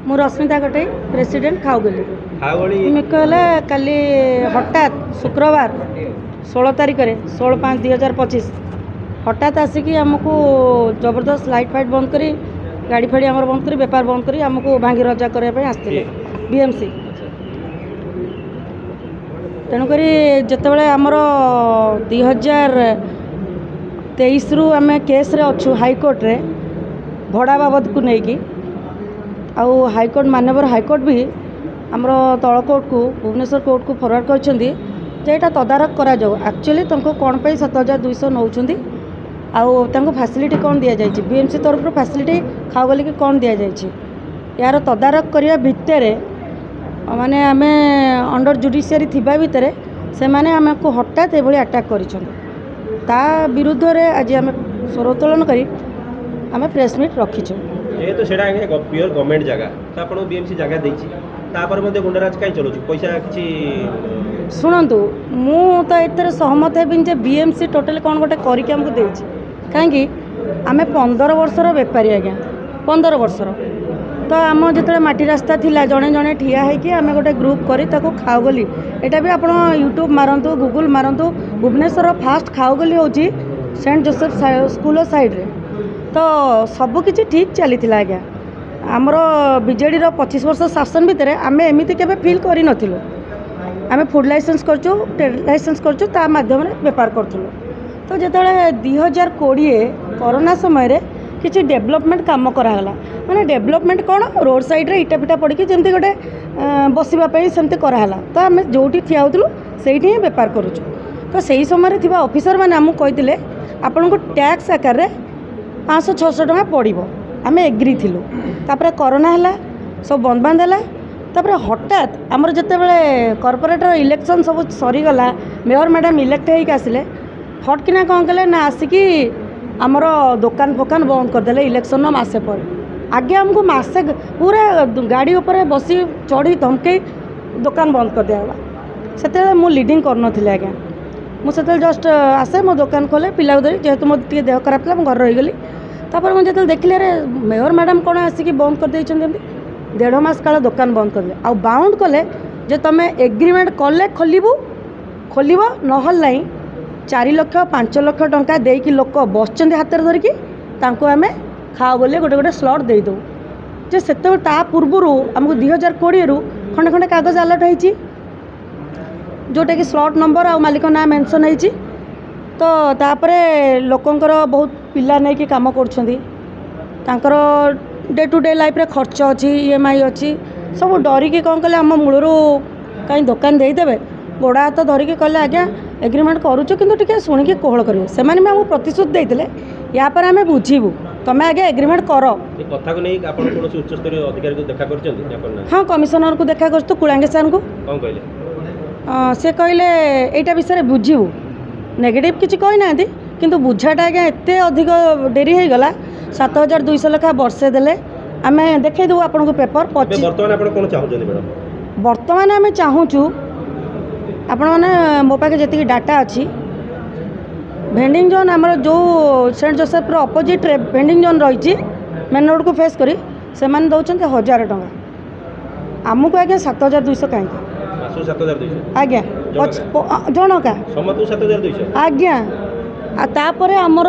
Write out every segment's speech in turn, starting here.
मु रश्मिता गटई प्रेसिडेंट खाऊगली कहले काली हठात शुक्रवार 16 तारिख में 16/5/2025 हठात आसिक आमको जबरदस्त लाइट फाइट बंद करी गाड़ी फाड़ी आम बंद करी बेपार बंद करी आमको भांगी रजा करने आसते बीएमसी तेणुक जितेबाला आमर 2023 रु आम केस रे अच्छु हाईकोर्ट रे भड़ा बाबद को लेकिन आउ हाईकोर्ट माननीय हाईकोर्ट भी आमर तल कोर्ट को भुवनेश्वर कोर्ट को फरवर्ड कर तदारख करा जाऊ एक्चुअली तुमको कौन पे 7200 नौकरी आउ फैसिलिटी कौन दि जाए बीएमसी तरफ फैसिलिटी खाओगली की कौन दि जाए यार तदारख करने भितर माने आमे अंडर जुडिशियरी थिबा भितर से माने आमको हठात ये अटैक कर विरुद्ध रे आज आम स्वर उत्तोलन करी आम प्रेस मीट रखीचु जेहेतु सेटा प्योर गवर्नमेंट जगह तो आपन बीएमसी जगह देछि तापर मध्ये गुंडाराज काई चलुछु पैसा किछि सुनंतु मु तो एतर सहमत हेबिन जे बीएमसी टोटल कोन गोटे करिक हमको देछि काहेकि आमे 15 वर्षर बेपारी आज्ञा 15 वर्षर तो आम जो माटी रास्ता थिला जड़े जड़े ठिया है आम गोटे ग्रुप करी ताको खाओगली एटा भी आप यूट्यूब मारतु गूगल मारतु भुवनेश्वर फास्ट खाओगली हूँ सेंट जोसेफ स्कूल साइड रे तो सबकि ठीक चली आज्ञा आमर बीजेडी 25 वर्ष शासन भितर आम एमती के फिल कर नथिलु आम फूड लाइसेंस करचु ट्रेड लाइसेंस करचु ता माध्यम बेपार करूँ तो जो 2020 कोरोना समय रे किसी डेवलपमेंट काम कराला माने डेवलपमेंट कौन रोड साइड रे इटा पिटा पड़ी जमी गोटे बसवाई सेमती कराला तो आम जो ठिया होलु से बेपार करुचु तो सही समय थी ऑफिसर मैंने आमको कहते आपन को टैक्स आकार रे 500-600 टका पड़ो आम एग्री थिलु तापर कोरोना है सब बंद बंद है तापर हठात आमर जिते बड़े कॉर्पोरेटर इलेक्शन सब सरीगला मेयर मैडम इलेक्ट होकर आसिले फटकिना कौन कले ना आसिकी आमर दुकान फोकान बंद करदे इलेक्शन मसे पर आगे आमको मसे पूरा गाड़ी उपर बसी चढ़ी धमकई दुकान बंद कर दिया से मु लीडिंग कर नी आज्ञा मुझे जस्ट आसे मो दुकान खोले पिला धरी जेहेतु मो देह खराब था घर रहीगली तापर मुझे देखिले रे मेयर मैडम कौन आसिक बंद कर 1.5 मास काल दुकान बंद कर आ बाउंड कले जे तुम एग्रीमेंट कले खोल नहल 4 लाख 5 लाख टंका देकी लोक बस हाथ धरिकी आम खाओ बोले गोटे गोटे स्लॉट दे दो जे से पूर्वर आमको 2020 रु खंडे खंडे कागज अलर्ट होती जोटा कि स्लॉट नंबर आ मालिक ना मेंशन होती तो तापरे लोकंकर बहुत पिला नहीं कि काम कर डे टू डे लाइफ रे खर्च अच्छी EMI अच्छी सब डरिकी कौन कले आम मूलर कहीं दुकान देदेवे गोड़ा हाथ धरिकी कहले आज्ञा एग्रीमेंट करुचु किंतु टिके शुणिकी कोहल करेंगे से आमको प्रतिश्रुति देते या पर आम बुझीबू तुम आगे एग्रीमेंट कर कथा को नहीं आपण कोनोसी उच्च स्तरीय अधिकारी को देखा करछन हाँ कमिशनर को देखा करछु कुलांगे सर को कोन कहले से कहले एटा विषय बुझीबू नेगेटिव किछि कहि नांती किंतु बुझाटा आज्ञा एते अधिक डेरी हो गला 7200 लेखा वर्षे देले आम देखै देबू आपन को पेपर वर्तमान आपण कोन चाहउछन मैडम वर्तमान आम चाहूचु आपण मैंने मो पाखे जी डाटा अच्छी भेंडिंग जोन आम जो सेंट जोसेफ अपोजिट रे भेंडिंग जोन रही मेन रोड को फेस करी से मैंने दौरान 1000 टका आमको आज्ञा 7200 कहीं आज्ञा जनका 7200 आज्ञा तापर आमर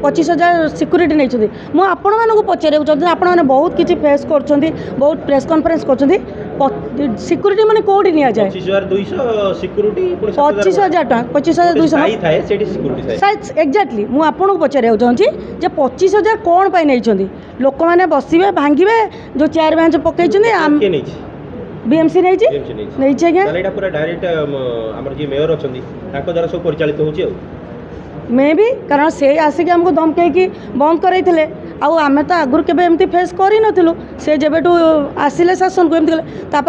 25,000 सिक्यूरीटी नहीं मुझे आपण मानक पचारे चाहिए आपण मैंने बहुत किसी फेस कर बहुत प्रेस कॉन्फ्रेंस कर सिक्यूरीटी मैंने कौटी नि जाए 25,200 सिक्यूरीटी 25,000 टका 25,200 एक्जाक्टली मुझे आपको पचारे चाहिए जे 25,000 कौन पाई नहीं लोक मैंने बसवे भांगे जो चेयर बेंच पकई बीएमसी नहीं आज्ञा पूरा डायरेक्ट हमर जे मेयर अछंदी ताको द्वारा सब परिचालित होची मे भी कारण से आसिक आमको धमकई बंद करते आम तो आगुरी केमती फेस कर नथिलु से जेबेठू आसिले शासन को एमती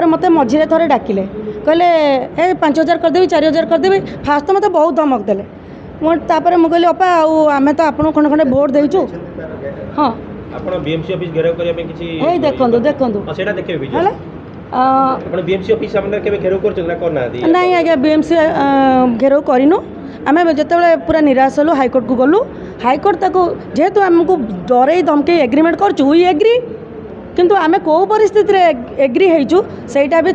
मत मझे थे डाकिले कहले ए 5,000 करदेवी 4,000 करदेवी फास्ट तो मत बहुत धमक देले मुझे मुझे अपा आम तो आपको खंडे खंडे भोट देचु हाँ आपण बीएमसी ऑफिस घेराव करिया पे किछि हे देखंतु सेटा देखबे हला आपण बीएमसी ऑफिस सामने केबे घेराव करछन ना करना दी नहीं आज्ञा बीएमसी घेराव करिनु आम जिते पूरा निराश हलु हाईकोर्ट को गलु हाईकोर्ट ताको जेहेतु आमको डरे धमके एग्रीमेंट करछु वी एग्री किंतु आमे को परिस्थिति रे एग्री हेचु सेटा भी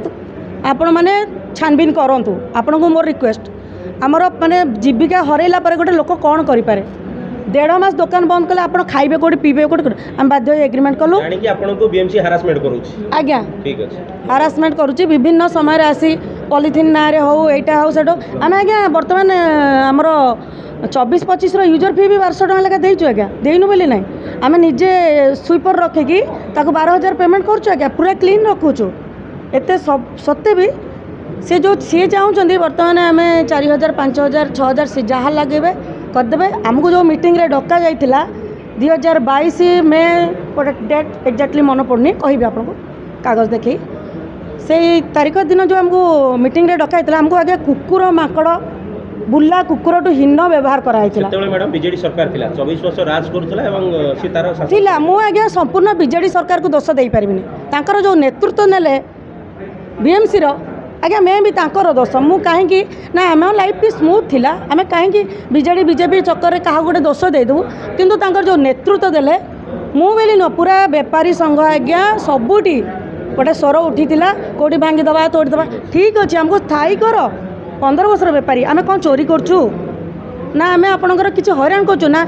आपण माने छानबीन करंतु आपण को मोर रिक्वेस्ट आमर माने जीविका हरैला पर गोटे लोक कौन करि पारे 1.5 मास दुकान बंद कले आप खाइबे कोठी पीबे कोठी आम बाध्य एग्रीमेंट कलु जानि कि आपन को बीएमसी हरासमेंट करूची आज्ञा ठीक अछि हारासमेंट करुच्ची विभिन्न समय आसी पॉलिथिन ना रे हो एटा हो सेटो आम आज्ञा बर्तमान आमर 24-25 यूजर फी भी 1200 टका लगा देइछु आज्ञा देइनु बोली नहीं आम निजे स्वीपर रखिकी ताको 12,000 पेमेंट करछु आज्ञा पूरा क्लीन रखुछु एते सत्ते भी से जो सी चाहूँ बर्तमान आम 4,000 5,000 6,000 से जहाँ लगे करदे आमको जो मीटिंग रे डका जाइथिला 2022 मे गोटे डेट एक्जाक्टली मन पड़नी कहि आपको कागज देखी से तारीख दिन जो आमको मीटिंग रे डका जाइथिला आमको आगे कुकुर माकड़ बुला कुकुर टू हीन व्यवहार कराइथिला सेतेबेले मैडम बीजेडी सरकार थिला 24 वर्ष राज करूथला एवं से तार थिला मु आगे संपूर्ण बीजेडी सरकार को दोष देई परिबिनी तांकर जो नेतृत्व नेले बीएमसी रो आज्ञा मैं भी तांकर दोष मु कहीं ना आम लाइफ भी स्मूथ थिला आम कहीं बीजेडी बीजेपी चक्कर में क्या गोटे दोष देदेबू किंतु तांकर जो नेतृत्व देले मु बोली न पूरा बेपारी संघ आज्ञा सबुटी गोटे स्वर उठी कौटी भांगीदबा तोड़ीदबा ठीक अच्छे आमको स्थायी कर 15 वर्षर बेपारी आम कौन चोरी करछु ना आम आपणकर किसी हैरान करछु ना